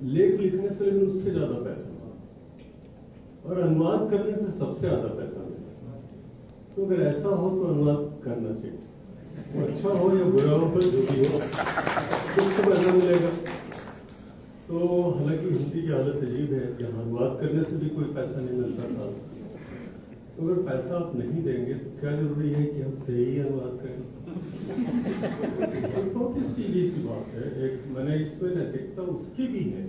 लेख लिखने से लेकिन उससे ज्यादा पैसा मिला, और अनुवाद करने से सबसे ज्यादा पैसा मिला। तो अगर ऐसा हो तो अनुवाद करना चाहिए, वो अच्छा हो या बुरा हो, पर जो भी हो कुछ तो पैसा मिलेगा। तो हालांकि हिंदी की हालत अजीब है कि अनुवाद करने से भी कोई पैसा नहीं मिलता था, तो अगर पैसा आप नहीं देंगे तो क्या जरूरी है कि हम सही अनुवाद करें? बहुत ही सीधी सी बात है। एक मैंने इसमें नैतिकता उसकी भी है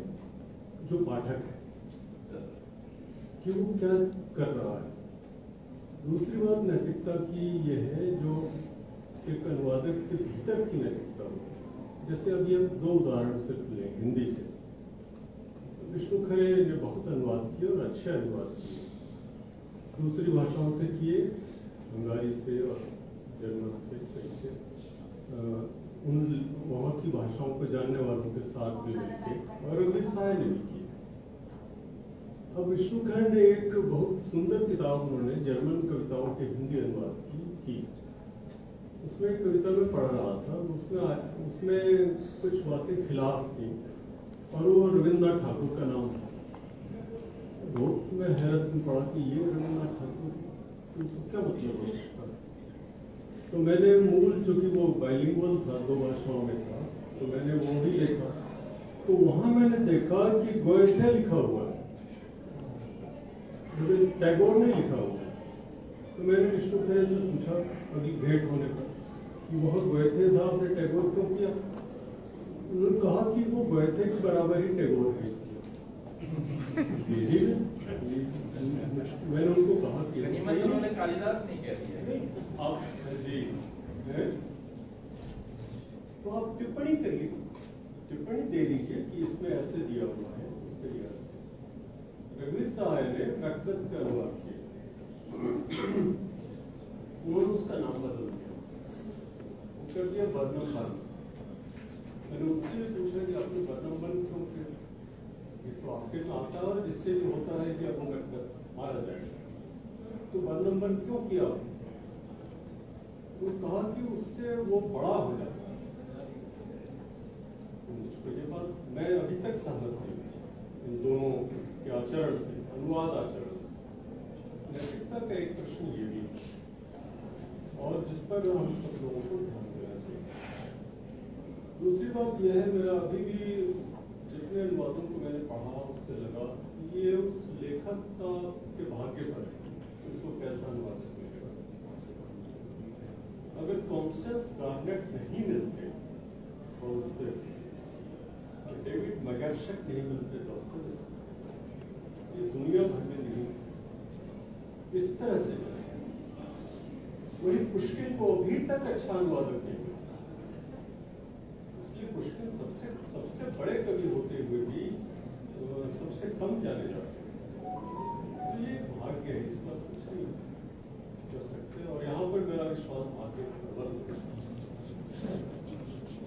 जो पाठक है। कि वो क्या कर रहा है। दूसरी बात नैतिकता की ये है जो एक अनुवादक के भीतर की नैतिकता होती है। जैसे अभी हम दो उदाहरण सिर्फ लें हिंदी से। विष्णु खरे ने बहुत अनुवाद किए और अच्छे अनुवाद किए, दूसरी भाषाओं से किए, बंगाली से और जर्मन से, कहीं से उन वहाँ की भाषाओं को जानने वालों के साथ भी मिलते, और अमित साय ने भी किए। अब विष्णु खरे ने एक बहुत सुंदर किताब उन्होंने जर्मन कविताओं के हिंदी अनुवाद की। उसमें एक कविता में पढ़ रहा था, उसमें कुछ बातें खिलाफ थी और वो रविन्द्रनाथ ठाकुर का नाम था। वो मैं हैरत में पढ़ा कि ये रविन्द्रनाथ ठाकुर क्या मतलब हो सकता है। तो मैंने मूल, चूंकि वो बाइलिंगुअल था, दो भाषाओं में था, तो मैंने वो भी देखा। तो वहां मैंने देखा कि गोएथे लिखा हुआ है, टैगोर ने लिखा हुआ है। तो मैंने विष्णु खरे से पूछा अभी भेंट होने पर कि वह गोएथे था, आपने टैगोर क्यों किया? उन्होंने कहा कि वो गोएथे के बराबर ही टैगोर है। मैंने उनको कहा कि उन्होंने कालिदास नहीं कह दिया। आप जी तो आप टिप्पणी करिए, टिप्पणी दे दीजिए कि इसमें ऐसे दिया हुआ है, इसके लिए रघुवीर साय ने प्रकृत का अनुवाद किया, उन्होंने उसका नाम बदल दिया, कर दिया वर्णम वन। मैंने उससे पूछा कि आपने वर्णम वन क्यों किया? ये तो आपके में आता है और जिससे भी होता है कि अपंगत मारा जाएगा, तो वर्णम वन क्यों किया? तो कहा कि उससे वो बड़ा हो जाता है। मुझको ये बात मैं अभी तक सहमत नहीं इन दोनों के आचरण से, अनुवाद आचरण से। नैतिकता का एक प्रश्न ये भी और जिस पर हम सब लोगों को ध्यान देना चाहिए। दूसरी बात यह है, मेरा अभी भी जितने अनुवादों को मैंने पढ़ा उससे लगा ये उस लेखक का के भाग्य पर है, उसको कैसा अनुवाद मिलेगा। अगर कॉन्स्टेंस गार्नेट नहीं मिलते और उससे डेविड मैगर्शक नहीं मिलते, ये दुनिया भर में नहीं इस तरह से वही पुष्किन को अभी तक अच्छा अनुवादक नहीं मिला। इसलिए पुष्किन सबसे बड़े कवि होते हुए भी सबसे कम जाने जाते हैं। तो ये भाग्य है, इसका कुछ नहीं कर सकते। और यहाँ पर मेरा विश्वास भाग्य प्रबल है।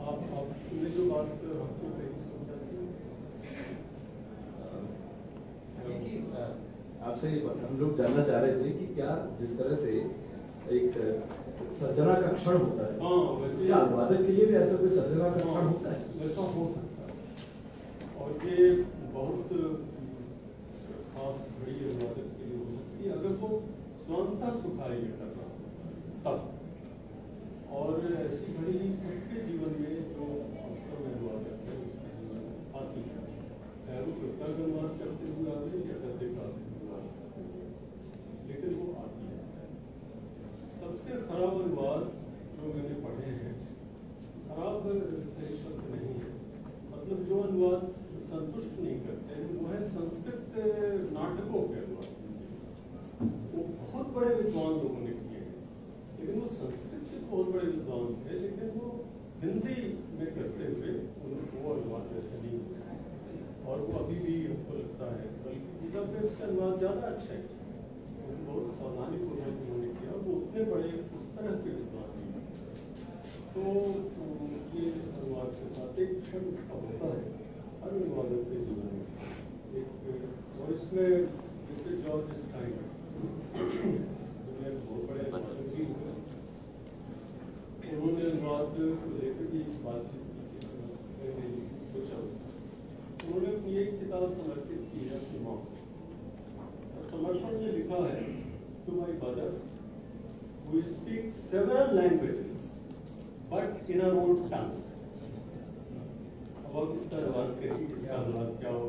आपने जो बात आपको आपसे हम लोग जानना चाह रहे थे कि क्या जिस तरह से एक सर्जना का क्षण होता है, हाँ, वैसे क्या अनुवादक के लिए भी ऐसा कोई सर्जना का क्षण होता है? वैसा हो सकता है और ये बहुत खास घड़ी अनुवादक के लिए हो सकती है अगर वो स्वतंत्रता सुखाई कर रहा तब। और ऐसी घड़ी सबके जीवन में जो वास्तव में अनुवादक है उसके जीवन में आती है, वो कविता का अनुवाद करते हुए आते या गद्य का अनुवाद करते हुए, लेकिन वो आती है। सबसे खराब अनुवाद जो मैंने पढ़े हैं, खराब सही शब्द नहीं है, मतलब जो अनुवाद संतुष्ट नहीं करते वो है संस्कृत नाटकों के अनुवाद। वो बहुत बड़े विद्वान लोगों ने किए हैं, लेकिन वो संस्कृत के बहुत बड़े विद्वान थे, लेकिन वो हिंदी में करते हुए वो अनुवाद वैसे नहीं हुए। और वो अभी भी हमको लगता है, बल्कि बुडापेस्ट का अनुवाद ज़्यादा अच्छा है, बहुत सावधानी पूर्वक उन्होंने किया, वो उतने बड़े उस तरह के विद्वान नहीं। तो ये अनुवाद के साथ एक क्षण इसका होता है हर अनुवादक के जीवन में एक, और इसमें जैसे जॉर्ज स्टाइनर दुनिया के बहुत बड़े अनुवादक भी हुए, उन्होंने अनुवाद को लेकर भी बातचीत की, सोचा उन्होंने अपनी एक किताब समर्पित की है अपनी माँ को। समर्पण में लिखा है, to my mother who speaks several languages but in her own tongue। अब आप इसका अनुवाद करिए, इसका अनुवाद क्या हो।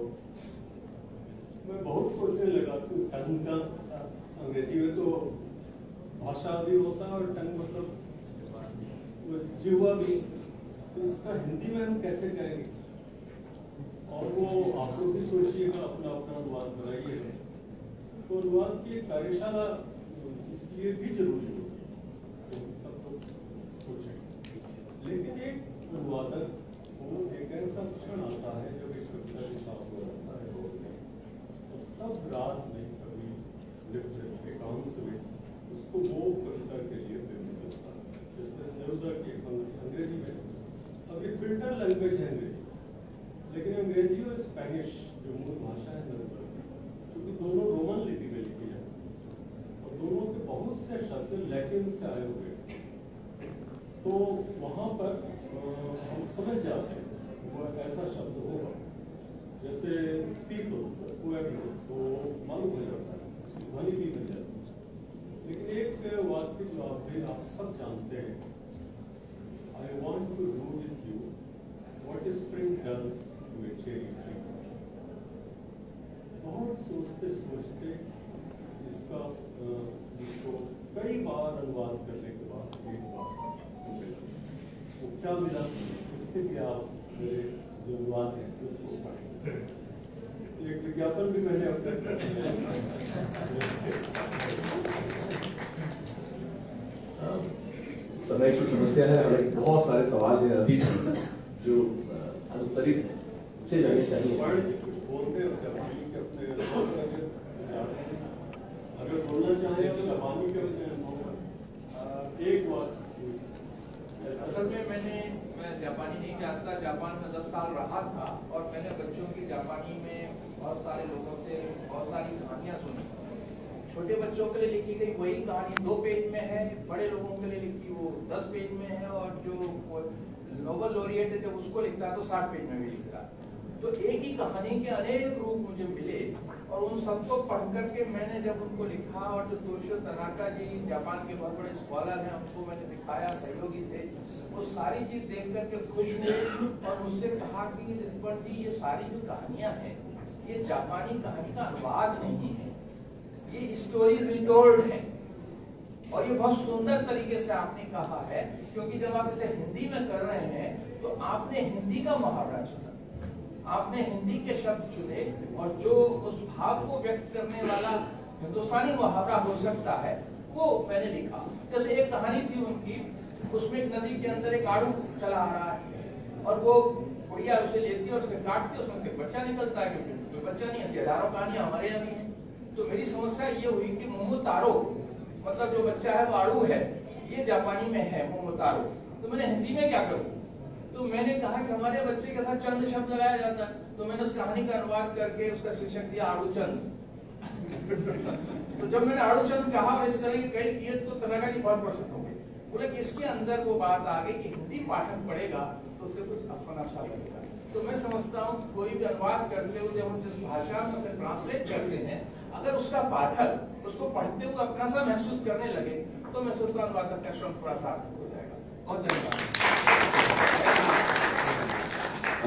मैं बहुत सोचने लगा कि टंग का अंग्रेजी में तो भाषा भी होता है और टंग मतलब जिह्वा भी, तो इसका हिंदी में हम कैसे करेंगे। और वो आप लोग भी सोचिएगा, अपना अपना अनुवाद बनाइएगा। तो अनुवाद की कार्यशाला इसलिए भी जरूरी होती है, तो सब लोग सोचें। लेकिन एक अनुवादक को एक ऐसा क्षण आता है जब एक कविता के साथ हो जाता है रोड में, तो तब रात में कभी लिफ्ट एकांत में उसको वो कविता के लिए प्रेम मिलता है। जैसे नेरुदा की अंग्रेजी में, अब ये फिल्टर लैंग्वेज है अंग्रेजी, लेकिन अंग्रेजी और स्पेनिश जो मूल भाषा है नेरुदा की, क्योंकि दोनों रोमन लिपि में लिखी है और दोनों के बहुत से शब्द लैटिन से आए हुए, तो वहाँ पर हम समझ जाते हैं वो ऐसा शब्द होगा। जैसे पीपल पुएब्लो तो मालूम हो जाता है, ध्वनि भी मिल जाती है। लेकिन एक वाक्य जो आप सब जानते हैं, I want to do with you what spring does to a cherry tree. बहुत सोचते सोचते इसका इसको कई बार अनुवाद करने के बाद एक बार तो क्या मिला, इसके लिए आप मेरे जो अनुवाद है उसको पढ़ें। एक विज्ञापन भी मैंने अब तक कर दिया। समय की समस्या है और बहुत सारे सवाल हैं अभी जो अनुत्तरित पूछे जाने चाहिए। कुछ बोलते हैं अगर बोलना चाहें तो जापानी के एक बात। असल में मैं जापानी नहीं जानता, जापान में 10 साल रहा था और मैंने बच्चों की जापानी में बहुत सारे लोगों से बहुत सारी कहानियां सुनी। छोटे बच्चों के लिए लिखी गई वही कहानी 2 पेज में है, बड़े लोगों के लिए लिखी वो 10 पेज में है, और जो नोबेल लॉरिएट है जब उसको लिखता है तो 60 पेज में भी लिखता है। तो एक ही कहानी के अनेक रूप मुझे मिले और उन सबको पढ़ करके मैंने जब उनको लिखा, और जो तोशियो तनाका जी जापान के बहुत बड़े स्कॉलर हैं उनको मैंने दिखाया, सहयोगी थे, वो सारी चीज देख करके खुश हुए और मुझसे कहा कि रिपन जी ये सारी जो कहानियां हैं ये जापानी कहानी का अनुवाद नहीं है, ये स्टोरीज रिटोल्ड है। और ये बहुत सुंदर तरीके से आपने कहा है, क्योंकि जब आप इसे हिंदी में कर रहे हैं तो आपने हिंदी का मुहावरा चुना, आपने हिंदी के शब्द चुने, और जो उस भाव को व्यक्त करने वाला हिंदुस्तानी मुहावरा हो सकता है वो मैंने लिखा। जैसे एक कहानी थी उनकी, उसमें एक नदी के अंदर एक आड़ू चला आ रहा है और वो बुढ़िया उसे लेती है और उसे काटती है, उसमें से बच्चा निकलता है, क्योंकि कोई बच्चा नहीं, ऐसी हजारों कहानियां हमारे यहाँ भी हैं। तो मेरी समस्या ये हुई कि मोमोतारो मतलब जो बच्चा है वो आड़ू है, ये जापानी में है मोमोतारो, तो मैंने हिंदी में क्या करूं? तो मैंने कहा कि हमारे बच्चे के साथ चंद शब्द लगाया जाता है, तो मैंने उस कहानी का अनुवाद करके उसका शीर्षक दिया आड़ू चंद। तो जब मैंने आड़ू चंद कहा और इस तरह के कई किए तो तनाका जी बहुत प्रसन्न हो गए, बोले कि इसके अंदर वो बात आ गई कि हिंदी पाठक पढ़ेगा तो उसे कुछ अपना सा लगेगा। तो मैं समझता हूँ कि कोई भी अनुवाद करते हुए जब हम जिस भाषा में उसे ट्रांसलेट करते हैं, अगर उसका पाठक उसको पढ़ते हुए अपना सा महसूस करने लगे तो मैं सोचता हूँ अनुवादक का श्रम थोड़ा सार्थक हो जाएगा। बहुत धन्यवाद।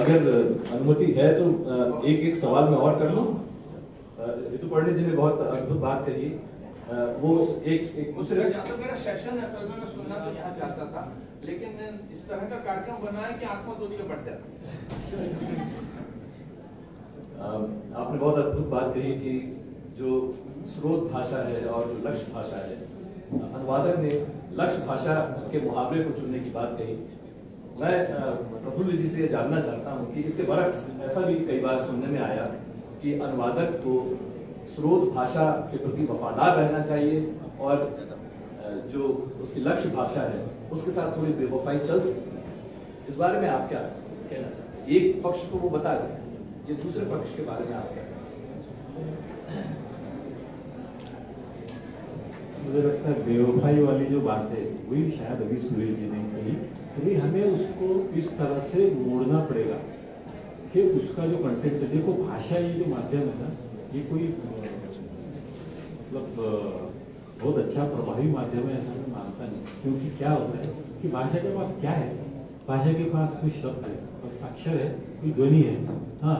अगर अनुमति है तो एक सवाल मैं और कर लूं। ऋतु पंडित जी ने बहुत अद्भुत बात कही, वो एक दूसरे मेरा सेशन असल में मैं सुनना तो यहाँ चाहता था, लेकिन इस तरह का कार्यक्रम बनाया कि आत्मा दो दिए बढ़ जाती। आपने बहुत अद्भुत बात कही कि जो स्रोत भाषा है और जो लक्ष्य भाषा है, अनुवादक ने लक्ष्य भाषा के मुहावरे को चुनने की बात कही। मैं प्रफुल्ल जी से ये जानना चाहता हूँ कि इसके बरक्स ऐसा भी कई बार सुनने में आया कि अनुवादक को स्रोत भाषा के प्रति वफादार रहना चाहिए और जो उसकी लक्ष्य भाषा है उसके साथ थोड़ी बेवफाई चल सकती है। इस बारे में आप क्या कहना चाहते हैं? एक पक्ष को वो बता दें, ये दूसरे पक्ष के बारे में आप क्या कहना चाहते हैं? मुझे लगता है बेवफाई वाली जो बात है वही शायद अभी सुरेश जी ने कही, लेकिन हमें उसको इस तरह से मोड़ना पड़ेगा कि उसका जो कंटेंट है, देखो भाषा ये जो माध्यम है ना, ये कोई मतलब बहुत अच्छा प्रभावी माध्यम है ऐसा मैं मानता नहीं। क्योंकि क्या होता है कि भाषा के पास क्या है, भाषा के पास कोई शब्द है, कोई अक्षर है, कोई ध्वनि है, हाँ,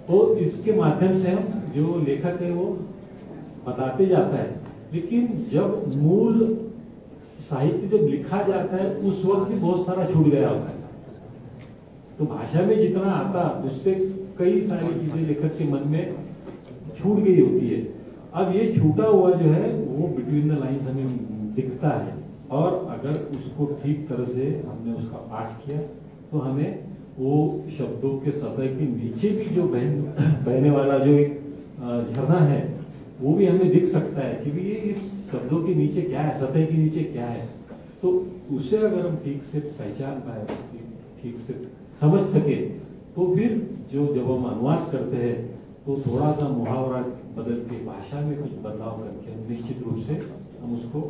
तो इसके माध्यम से हम जो लेखक है वो बताते जाता है। लेकिन जब मूल साहित्य जब लिखा जाता है उस वक्त भी बहुत सारा छूट गया होता है। तो भाषा में जितना आता उससे कई सारी चीजें लेखक के मन में छूट गई होती है। अब ये छूटा हुआ जो है वो बिटवीन द लाइंस हमें दिखता है, और अगर उसको ठीक तरह से हमने उसका पाठ किया तो हमें वो शब्दों के सतह के नीचे भी जो बहने वाला जो एक झरना है वो भी हमें दिख सकता है कि भी ये इस शब्दों के नीचे क्या है, सतह के नीचे क्या है। तो उसे अगर हम ठीक से पहचान पाए, ठीक से समझ सके, तो फिर जो जब हम अनुवाद करते हैं तो थोड़ा सा मुहावरा बदल के भाषा में कुछ बदलाव करके हम निश्चित रूप से हम उसको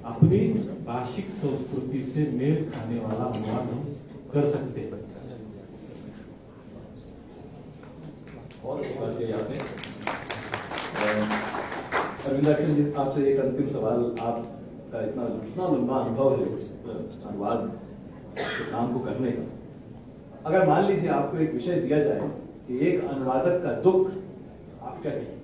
अपनी भाषिक संस्कृति से मेल खाने वाला अनुवाद हम कर सकते हैं। और एक बात कही आपने, अरविंदाक्षन जी, आपसे एक अंतिम सवाल। आपका इतना लंबा अनुभव है इस अनुवाद के काम को करने का, अगर मान लीजिए आपको एक विषय दिया जाए कि एक अनुवादक का दुख, आप क्या कहेंगे?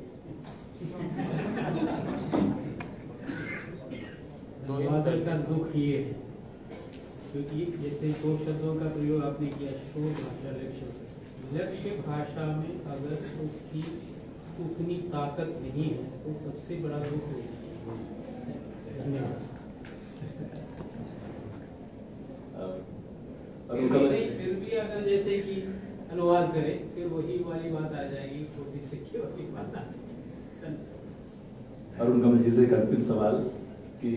अनुवादक का दुख ये है, क्योंकि जैसे 2 शब्दों का प्रयोग आपने किया, शोध भाषा, लक्ष्य भाषा में अगर उसकी उतनी ताकत नहीं है तो सबसे बड़ा दुख फिर भी अगर जैसे कि अनुवाद करे फिर वही वाली बात आ जाएगी, छोटी सिक्के वाली बात आ जाएगी। अरुण कमल जी से एक अंतिम सवाल कि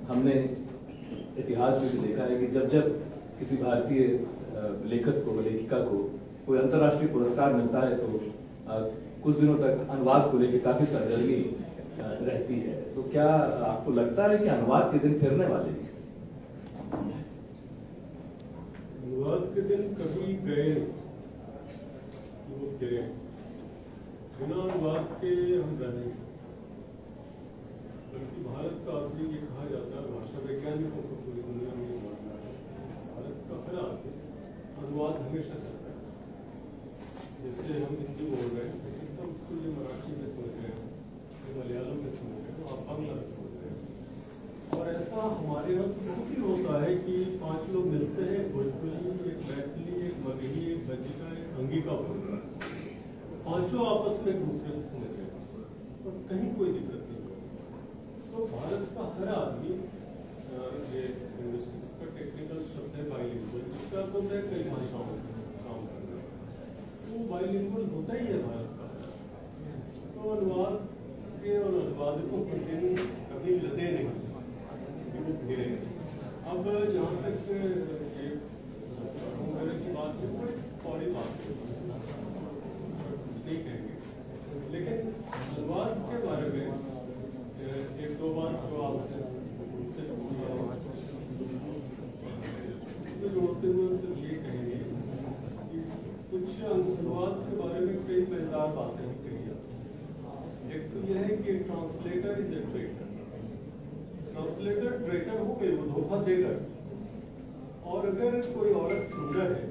हमने इतिहास में भी देखा है कि जब जब किसी भारतीय लेखक को, लेखिका को कोई अंतर्राष्ट्रीय पुरस्कार मिलता है तो कुछ दिनों तक अनुवाद को लेकर काफी सरगर्मी रहती है। तो क्या आपको लगता है कि अनुवाद के दिन फिरने वाले हैं? अनुवाद के दिन कभी गए, वो गए, बिना अनुवाद के हम रह नहीं सकते। बल्कि भारत का आदमी ये कहा जाता है, भाषा वैज्ञानिकों को पूरी दुनिया में मानना है, भारत का हर आदमी अनुवाद हमेशा करता है। जैसे हम हिंदी बोल रहे हैं, तो उसको ये मराठी में समझ रहे हैं, ये मलयालम में समझ रहे हैं, तो आप बांग्ला में समझ रहे हैं। और ऐसा हमारे यहाँ तो बहुत ही होता है कि 5 लोग मिलते हैं, भोजपुरी, एक मैथिली, एक मगही, एक बंजिका, एक अंगिका बोल रहा है, पांचों आपस में एक दूसरे को समझ रहे हैं और कहीं कोई दिक्कत नहीं होती। तो भारत का हर आदमी, ये लिंग्विस्टिक्स का टेक्निकल शब्द है बाइलिंगुअल, जिसका अर्थ होता है कई भाषाओं में काम करना, वो बाइलिंगुअल होता ही है भारत का। तो अनुवाद के और अनुवादकों के दिन कभी लदे नहीं, वो गिरे। अब जहाँ तक ये की बात है, वो और ही बात नहीं कहेंगे, लेकिन अनुवाद के बारे में 1-2 बार जो आप जोड़ते हुए सिर्फ ये कहेंगे कि कुछ अनुवाद के बारे में कई मजेदार बातें कही जाती। एक तो यह है कि translator is a traitor. Translator traitor हो गए, वो धोखा देगा। और अगर कोई औरत सुंदर है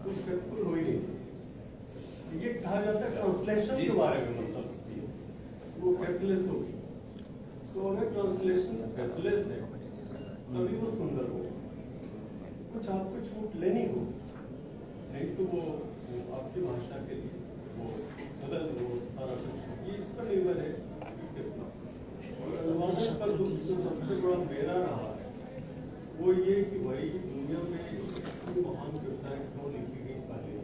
तो फेथफुल हो ही नहीं सकती। ये कहा जाता है ट्रांसलेशन के बारे में, मतलब वो फेथलेस होगी। तो अगर ट्रांसलेशन फेथलेस है तभी वो सुंदर हो। कुछ आपको छूट लेनी हो, नहीं तो वो आपकी भाषा के लिए वो बदल वो सारा कुछ, ये इस पर निर्भर है कि कितना। और अनुवादक का दुख जो सबसे बड़ा मेरा रहा है वो ये कि भाई दुनिया में इतनी महान कविताएं क्यों लिखी गई पहले,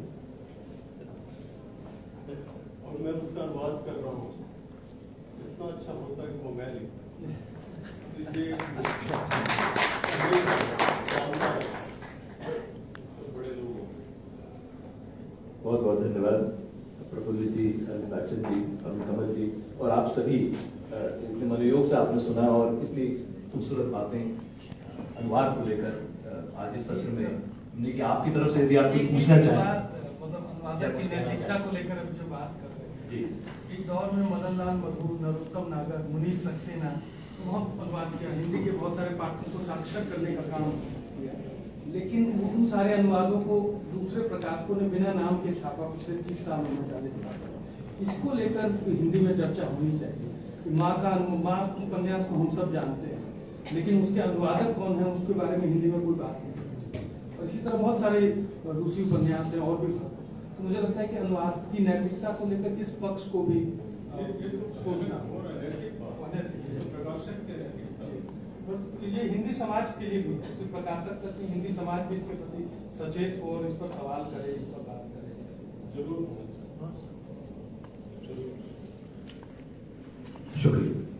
और मैं उसका अनुवाद कर रहा हूँ, इतना अच्छा होता कि वो मैं लिखूं। बहुत बहुत धन्यवाद प्रफुल्ल जी, अरविंदाक्षन जी, अरुण कमल जी, और आप सभी इतने मनोयोग से आपने सुना और इतनी खूबसूरत बातें अनुवाद को लेकर आज इस सत्र में हमने कि आपकी तरफ से यदि आप कुछ पूछना चाहें। अनुवादक की नैतिकता को लेकर अभी जो बात कर रहे हैं जी, एक दौर में मदन लाल मधु, नरोत्तम नागर, मुनीष सक्सेना बहुत अनुवाद किया, हिंदी के बहुत सारे पाठकों को साक्षर करने का काम किया, लेकिन उन सारे अनुवादों को दूसरे प्रकाशकों ने बिना नाम के छापा पिछले 30 साल में, 40 साल। इसको लेकर हिंदी में चर्चा होनी चाहिए। माँ उपन्यास को हम सब जानते हैं, लेकिन उसके अनुवादक कौन है उसके बारे में हिंदी में कोई बात नहीं। और इसी तरह बहुत सारे रूसी उपन्यास हैं और भी। तो मुझे लगता है कि अनुवाद की नैतिकता को लेकर इस पक्ष को भी ये तो सोचना हो नैतिक प्रकाशक के नैतिकता। ये हिंदी समाज के लिए भी है, सिर्फ प्रकाशक तक नहीं, हिंदी समाज भी इसके प्रति सचेत हो और इस पर सवाल करे, इस पर बात करे। जरूर। शुक्रिया।